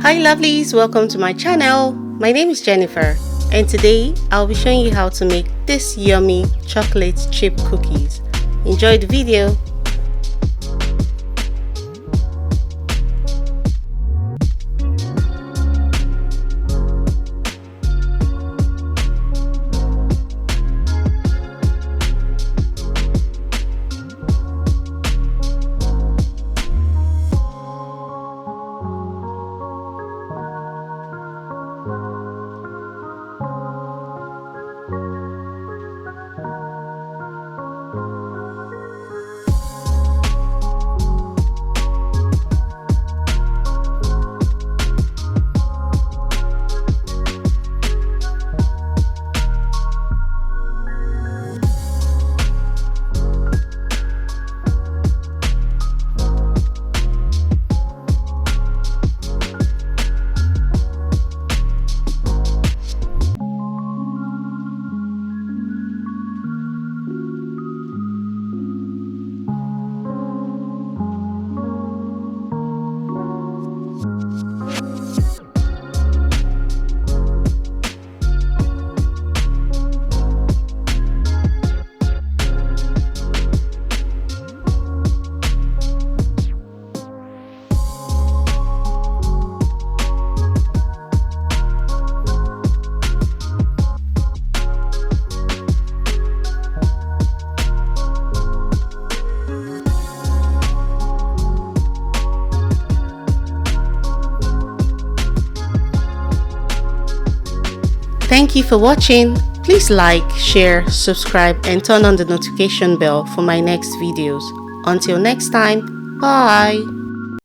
Hi lovelies, welcome to my channel. My name is Jennifer and today I'll be showing you how to make this yummy chocolate chip cookies. Enjoy the video. Thank you for watching. Please like, share, subscribe and turn on the notification bell for my next videos. Until next time, bye!